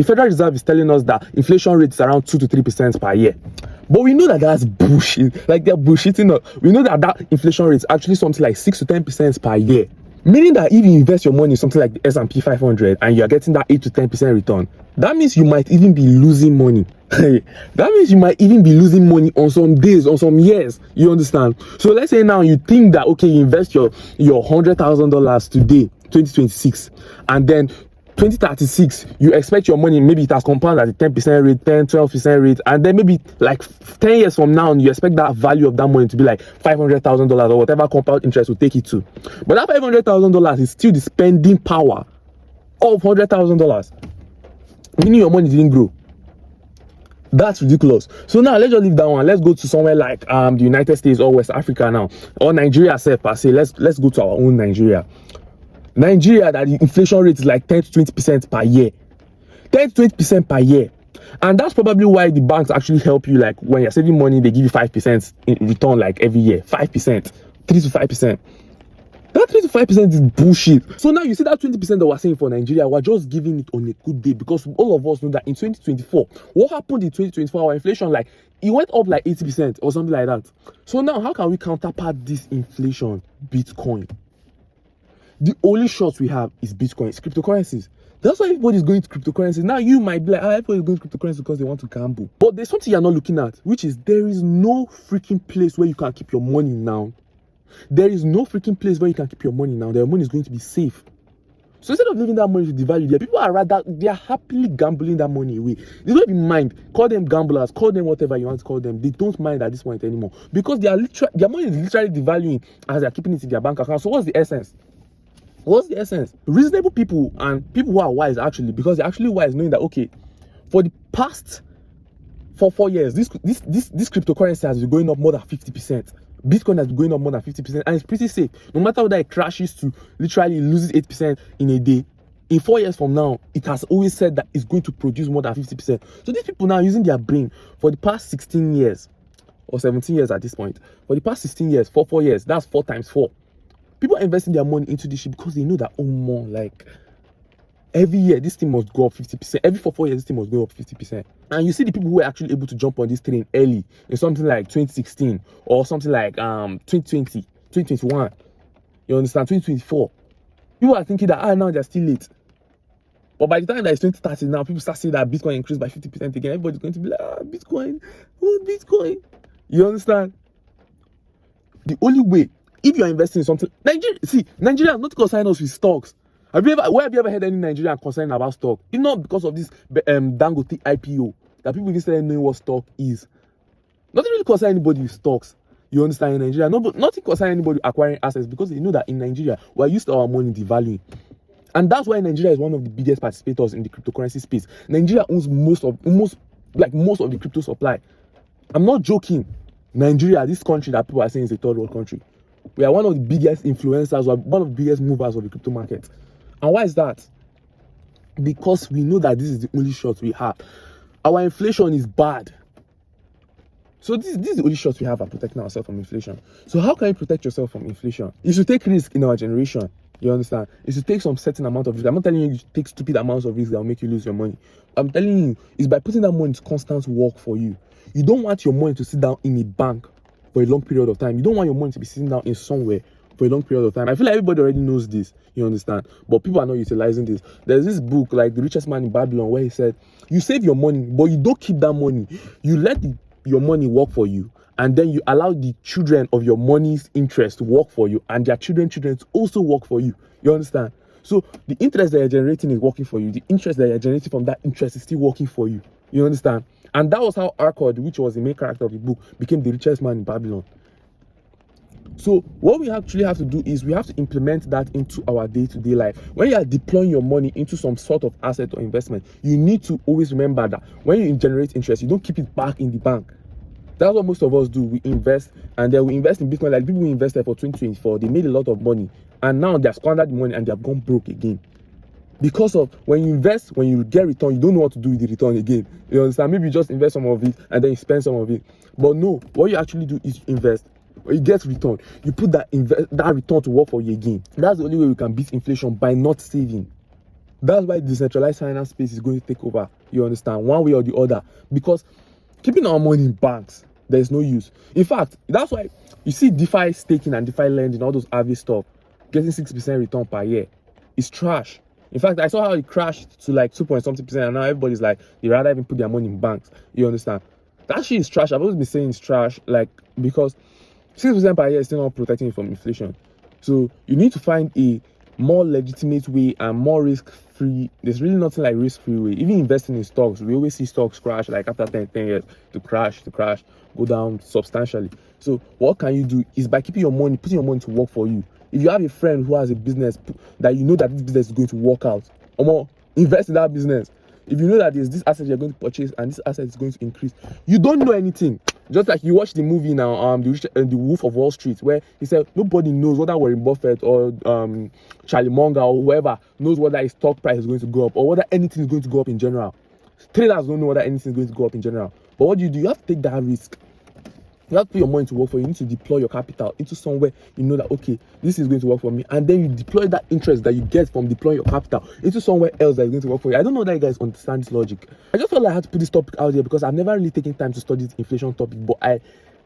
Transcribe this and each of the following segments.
The Federal Reserve is telling us that inflation rate is around 2 to 3% per year. But we know that that's bullshit. Like, they're bullshitting us. We know that that inflation rate is actually something like 6 to 10% per year. Meaning that if you invest your money in something like the S&P 500 and you're getting that 8 to 10% return, that means you might even be losing money. That means you might even be losing money on some days, on some years. You understand? So let's say now you think that, okay, you invest your $100,000 today, 2026, and then 2036, you expect your money, maybe it has compounded at a 10% rate, 10, 12% rate, and then maybe like 10 years from now, you expect that value of that money to be like $500,000 or whatever compound interest will take it to. But that $500,000 is still the spending power of $100,000, meaning your money didn't grow. That's ridiculous. So now let's just leave that one. Let's go to somewhere like the United States or West Africa now, or Nigeria self per se. Let's go to our own Nigeria. Nigeria, that the inflation rate is like 10 to 20% per year. 10 to 20% per year. And that's probably why the banks actually help you. Like, when you're saving money, they give you 5% in return like every year. 5%, 3 to 5%. That 3 to 5% is bullshit. So now you see that 20% that we're saying for Nigeria, we're just giving it on a good day, because all of us know that in 2024, what happened in 2024, our inflation, like, it went up like 80% or something like that. So now how can we counterpart this inflation? Bitcoin. The only shot we have is Bitcoin. It's cryptocurrencies. That's why everybody's going to cryptocurrencies. Now you might be like, everybody's going to cryptocurrencies because they want to gamble. But there's something you're not looking at, which is there is no freaking place where you can keep your money now. There is no freaking place where you can keep your money now. Your money is going to be safe. So instead of leaving that money to devalue, there people are rather, they are happily gambling that money away. They don't even mind. Call them gamblers, call them whatever you want to call them. They don't mind at this point anymore, because their money is literally devaluing as they're keeping it in their bank account. So what's the essence? What's the essence? Reasonable people and people who are wise, actually, because they're actually wise, knowing that, okay, for the past 4 years, this cryptocurrency has been going up more than 50%. Bitcoin has been going up more than 50%, and it's pretty safe. No matter whether it crashes to literally loses 8% in a day, in 4 years from now, it has always said that it's going to produce more than 50%. So these people now are using their brain for the past 16 years or 17 years at this point. For the past 16 years, 4 years, that's 4 times 4. People are investing their money into this shit because they know that, oh, more like every year this thing must go up 50%. Every 4 years this thing must go up 50%. And you see the people who are actually able to jump on this train early in something like 2016 or something like 2020, 2021. You understand? 2024. People are thinking that now they're still late. But by the time that it's 2030 now, people start saying that Bitcoin increased by 50% again. Everybody's going to be like, Bitcoin, what Bitcoin? You understand? The only way, if you're investing in something, Nigeria is not concerned us with stocks. Where have you ever heard any Nigerian concerned about stock? It's not because of this Dangote IPO that people even started knowing what stock is. Nothing really concern anybody with stocks. You understand? In Nigeria, nothing concern anybody acquiring assets, because they know that in Nigeria we're used to our money devaluing. And that's why Nigeria is one of the biggest participators in the cryptocurrency space. Nigeria owns most of the crypto supply. I'm not joking. Nigeria, this country that people are saying is a third world country, we are one of the biggest influencers, or one of the biggest movers of the crypto market. And why is that? Because we know that this is the only shot we have. Our inflation is bad. So this is the only shot we have at protecting ourselves from inflation. So how can you protect yourself from inflation? You should take risk in our generation. You understand? You should take some certain amount of risk. I'm not telling you take stupid amounts of risk that will make you lose your money. I'm telling you, it's by putting that money to constant work for you. You don't want your money to sit down in a bank for a long period of time. You don't want your money to be sitting down in somewhere for a long period of time. I feel like everybody already knows this, you understand? But people are not utilizing this. There's this book, like The Richest Man in Babylon, where he said, you save your money, but you don't keep that money. You let your money work for you, and then you allow the children of your money's interest to work for you, and their children to also work for you. You understand? So the interest that you're generating is working for you. The interest that you're generating from that interest is still working for you. You understand? And that was how Arkod, which was the main character of the book, became the richest man in Babylon. So what we actually have to do is we have to implement that into our day-to-day life. When you are deploying your money into some sort of asset or investment, you need to always remember that when you generate interest, you don't keep it back in the bank. That's what most of us do. We invest, and then we invest in Bitcoin. Like people who invested for 2024, they made a lot of money, and now they've squandered the money and they have gone broke again. Because of when you invest, when you get return, you don't know what to do with the return again. You understand? Maybe you just invest some of it and then you spend some of it. But no, what you actually do is invest. When you get return, you put that return to work for you again. That's the only way we can beat inflation, by not saving. That's why decentralized finance space is going to take over. You understand? One way or the other. Because keeping our money in banks, there's no use. In fact, that's why you see DeFi staking and DeFi lending, all those RV stuff, getting 6% return per year. It's trash. In fact, I saw how it crashed to like 2.something%, and now everybody's like, they rather even put their money in banks. You understand? That shit is trash. I've always been saying it's trash, like, because 6% per year is still not protecting you from inflation. So you need to find a more legitimate way and more risk-free. There's really nothing like risk-free way. Even investing in stocks, we always see stocks crash like after 10 years to crash, go down substantially. So what can you do is by keeping your money, putting your money to work for you. If you have a friend who has a business that you know that this business is going to work out, or more, invest in that business. If you know that there's this asset you're going to purchase and this asset is going to increase, you don't know anything. Just like you watch the movie now, the Wolf of Wall Street, where he said nobody knows whether Warren Buffett or Charlie Munger or whoever knows whether his stock price is going to go up or whether anything is going to go up in general. Traders don't know whether anything is going to go up in general. But what do? You have to take that risk. You have to put your money to work for you. You need to deploy your capital into somewhere you know that, okay, this is going to work for me. And then you deploy that interest that you get from deploying your capital into somewhere else that is going to work for you. I don't know that you guys understand this logic. I just felt like I had to put this topic out here because I've never really taken time to study this inflation topic. But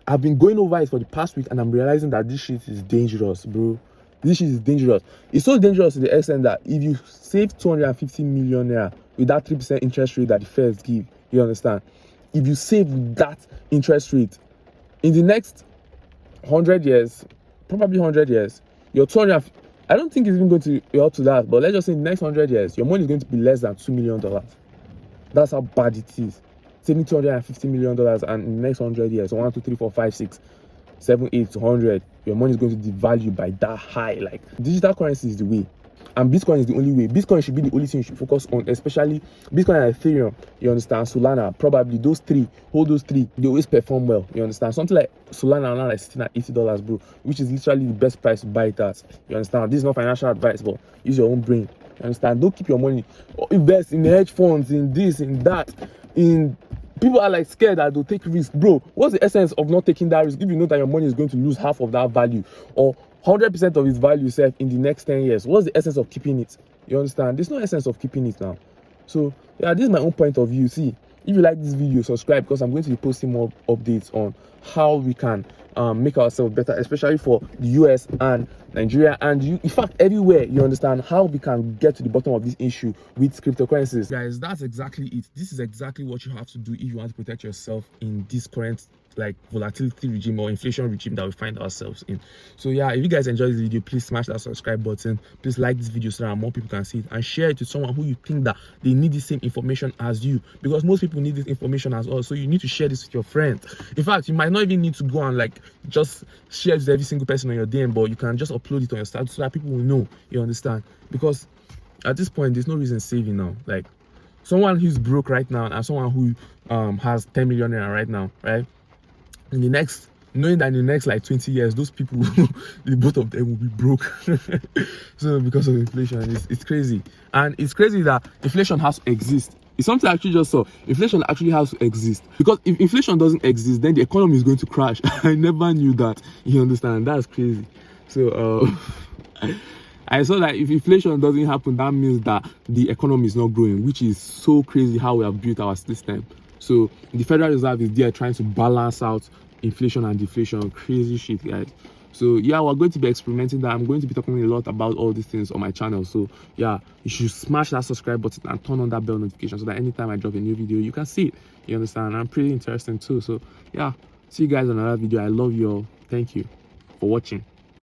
I've been going over it for the past week and I'm realizing that this shit is dangerous, bro. This shit is dangerous. It's so dangerous to the extent that if you save 250 million naira with that 3% interest rate that the Feds give, you understand? If you save with that interest rate, in the next 100 years, probably 100 years, your 200, I don't think it's even going to be up to that, but let's just say in the next 100 years, your money is going to be less than $2 million. That's how bad it is. Saving $250 million and in the next 100 years, 1, 2, 3, 4, 5, 6, 7, 8, 100, your money is going to devalue by that high. Like, digital currency is the way. And Bitcoin is the only way. Bitcoin should be the only thing you should focus on, especially Bitcoin and Ethereum. You understand? Solana, probably those three, hold those three, they always perform well. You understand? Something like Solana now like sitting at $80, bro, which is literally the best price to buy it at. You understand? This is not financial advice, but use your own brain. You understand? Don't keep your money. Invest in hedge funds, in this, in that, in. People are like scared that they'll take risk. Bro, what's the essence of not taking that risk if you know that your money is going to lose half of that value or 100% of its value itself in the next 10 years? What's the essence of keeping it? You understand? There's no essence of keeping it now. So, yeah, this is my own point of view. See, if you like this video, subscribe because I'm going to be posting more updates on how we can make ourselves better, especially for the US and Nigeria and in fact everywhere. You understand how we can get to the bottom of this issue with cryptocurrencies. Guys, that's exactly it. This is exactly what you have to do if you want to protect yourself in this current like volatility regime or inflation regime that we find ourselves in. So yeah, if you guys enjoyed this video, please smash that subscribe button. Please like this video so that more people can see it and share it with someone who you think that they need the same information as you, because most people need this information as well. So you need to share this with your friends. In fact, you might not even need to go and like just share it with every single person on your DM, but you can just upload it on your status so that people will know. You understand? Because at this point there's no reason saving now. Like someone who's broke right now and someone who has 10 million naira right now, right? In the next, knowing that in the next like 20 years, those people, the both of them will be broke. So because of inflation, it's crazy. And it's crazy that inflation has to exist. It's something I actually just saw. Inflation actually has to exist. Because if inflation doesn't exist, then the economy is going to crash. I never knew that. You understand? That's crazy. So, I saw that if inflation doesn't happen, that means that the economy is not growing, which is so crazy how we have built our system. So the Federal Reserve is there trying to balance out inflation and deflation. Crazy shit, guys. So yeah, we're going to be experimenting that. I'm going to be talking a lot about all these things on my channel. So yeah, you should smash that subscribe button and turn on that bell notification so that anytime I drop a new video, you can see it. You understand? I'm pretty interesting too. So yeah, see you guys on another video. I love you all. Thank you for watching.